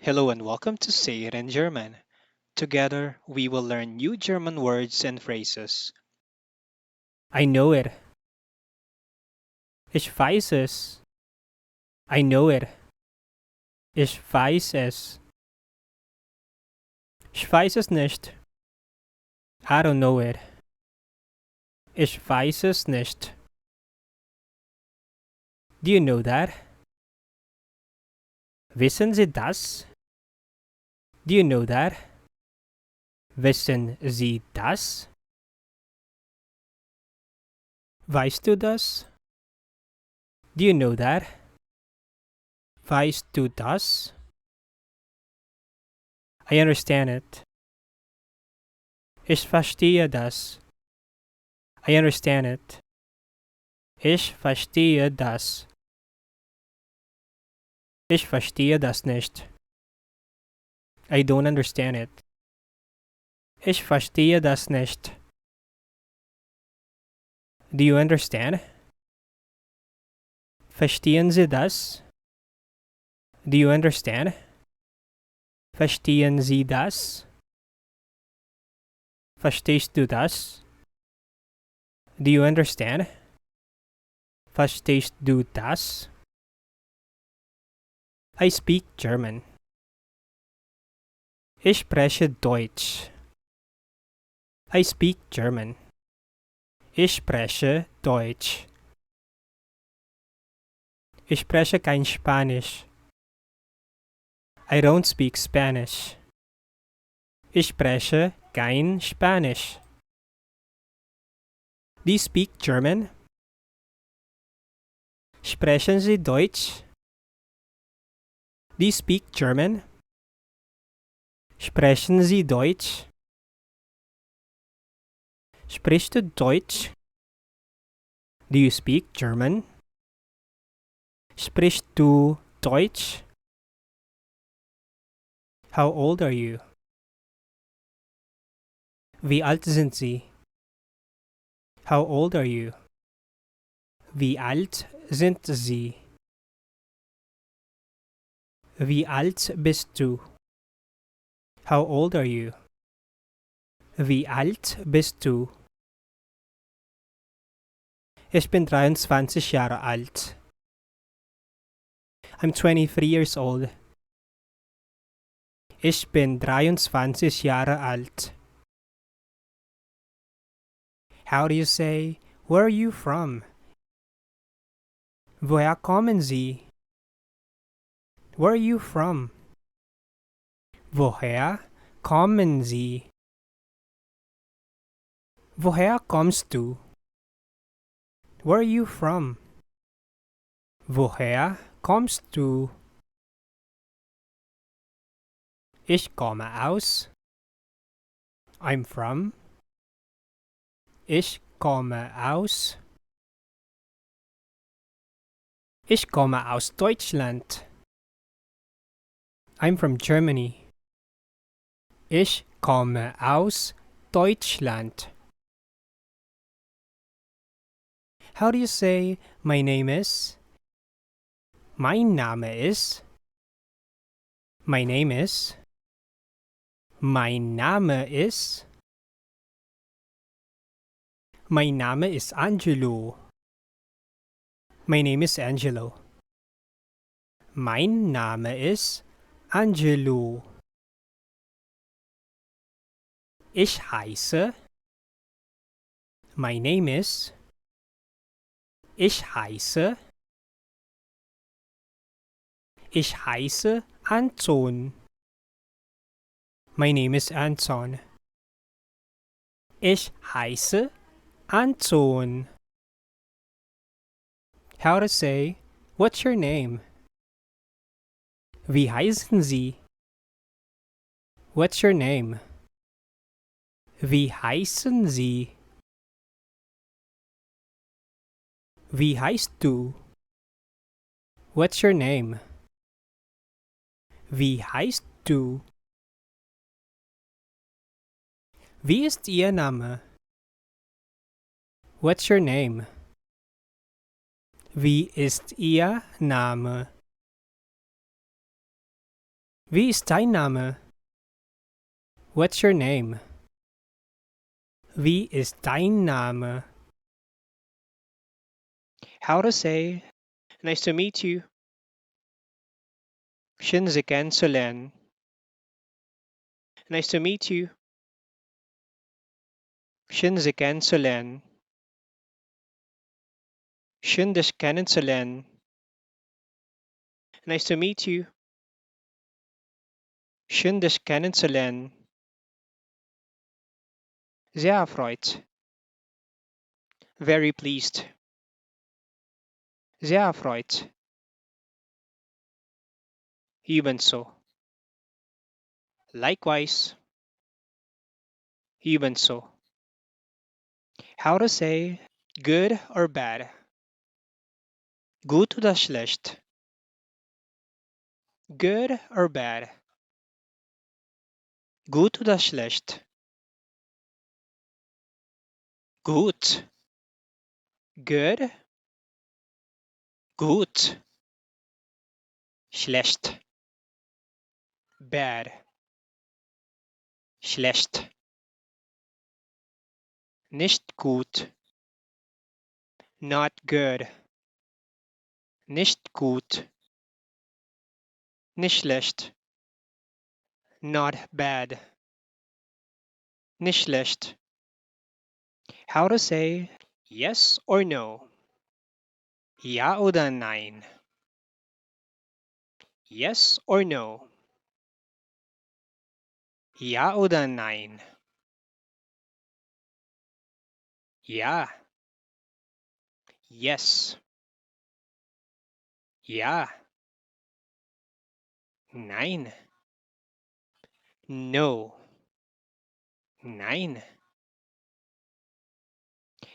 Hello and welcome to Say It in German. Together, we will learn new German words and phrases. I know it. Ich weiß es. I know it. Ich weiß es. Ich weiß es nicht. I don't know it. Ich weiß es nicht. Do you know that? Wissen Sie das? Do you know that? Wissen Sie das? Weißt du das? Do you know that? Weißt du das? I understand it. Ich verstehe das. I understand it. Ich verstehe das. Ich verstehe das nicht. I don't understand it. Ich verstehe das nicht. Do you understand? Verstehen Sie das? Do you understand? Verstehen Sie das? Verstehst du das? Do you understand? Verstehst du das? I speak German. Ich spreche Deutsch. I speak German. Ich spreche Deutsch. Ich spreche kein Spanisch. I don't speak Spanish. Ich spreche kein Spanisch. Do you speak German? Sprechen Sie Deutsch? Do you speak German? Sprechen Sie Deutsch? Sprichst du Deutsch? Do you speak German? Sprichst du Deutsch? How old are you? Wie alt sind Sie? How old are you? Wie alt sind Sie? Wie alt bist du? How old are you? Wie alt bist du? Ich bin 23 Jahre alt. I'm 23 years old. Ich bin 23 Jahre alt. How do you say, where are you from? Woher kommen Sie? Where are you from? Woher kommen Sie? Woher kommst du? Where are you from? Woher kommst du? Ich komme aus. I'm from. Ich komme aus. Ich komme aus Deutschland. I'm from Germany. Ich komme aus Deutschland. How do you say, my name is? Mein Name ist. My name is. Mein Name ist. Mein Name ist Angelo. My name is Angelo. Mein Name ist Angelo. Ich heiße. My name is. Ich heiße. Ich heiße Anton. My name is Anton. Ich heiße Anton. How to say, what's your name? Wie heißen Sie? What's your name? Wie heißen Sie? Wie heißt du? What's your name? Wie heißt du? Wie ist Ihr Name? What's your name? Wie ist Ihr Name? Wie ist dein Name? What's your name? Wie ist dein Name? How to say, nice to meet you. Shinziken Solen. Nice to meet you. Shinziken Solen. Shindishken Solen. Nice to meet you. Shindishken Solen. Sehr erfreut. Very pleased. Sehr erfreut. Ebenso. Likewise. Ebenso. How to say good or bad. Gut oder schlecht. Good or bad. Gut oder schlecht. Gut. Good. Gut. Schlecht. Bad. Schlecht. Nicht gut. Not good. Nicht gut. Nicht schlecht. Not bad. Nicht schlecht. How to say yes or no. Ja oder nein. Yes or no. Ja oder nein. Ja. Yes. Ja. Nein. No. Nein.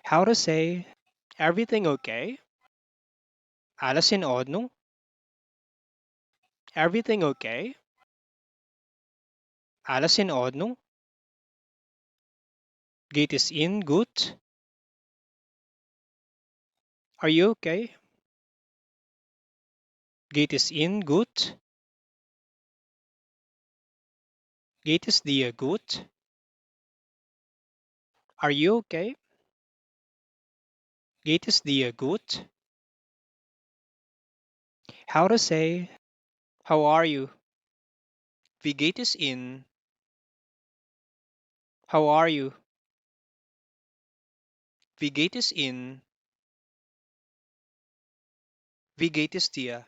How to say everything okay? Alles in Ordnung? Everything okay? Alles in Ordnung? Geht es Ihnen gut? Are you okay? Geht es Ihnen gut? Geht es dir gut? Are you okay? Geht es dir gut? How to say how are you? Wie geht es Ihnen? How are you? Wie geht es Ihnen? Wie geht es dir?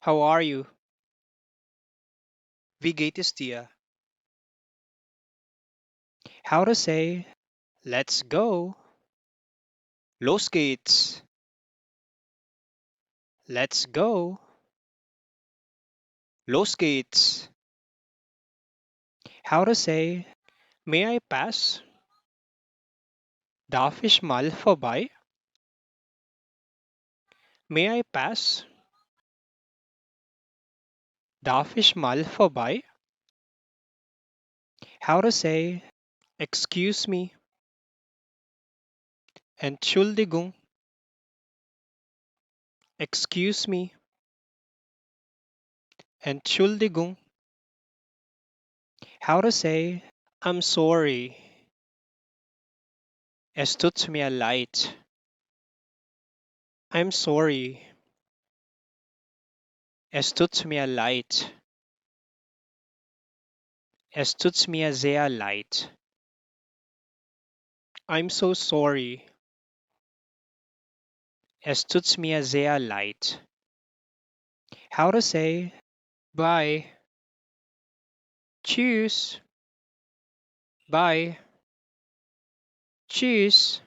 How are you? Wie geht es dir? How to say let's go. Los geht's. Let's go. Los geht's. How to say may I pass? Darf ich mal vorbei? May I pass? Darf ich mal vorbei? How to say excuse me. Entschuldigung. Excuse me. Entschuldigung. How to say I'm sorry. Es tut mir leid. I'm sorry. Es tut mir leid. Es tut mir sehr leid. I'm so sorry. Es tut mir sehr leid. How to say bye. Tschüss. Bye. Tschüss.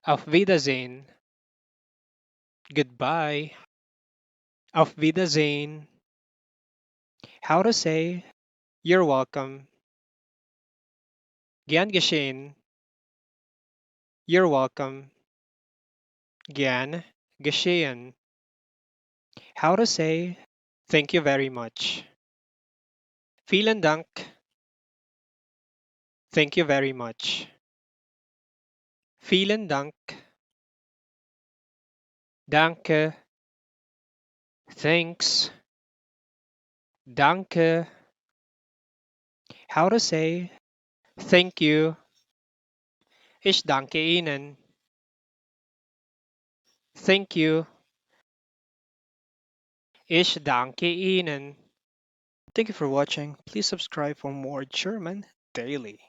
Auf Wiedersehen. Goodbye. Auf Wiedersehen. How to say you're welcome. Gern geschehen. You're welcome. Gern geschehen. How to say thank you very much. Vielen Dank. Thank you very much. Vielen Dank. Danke. Thanks. Danke. How to say thank you. Ich danke Ihnen. Thank you. Ich danke Ihnen. Thank you for watching. Please subscribe for more German daily.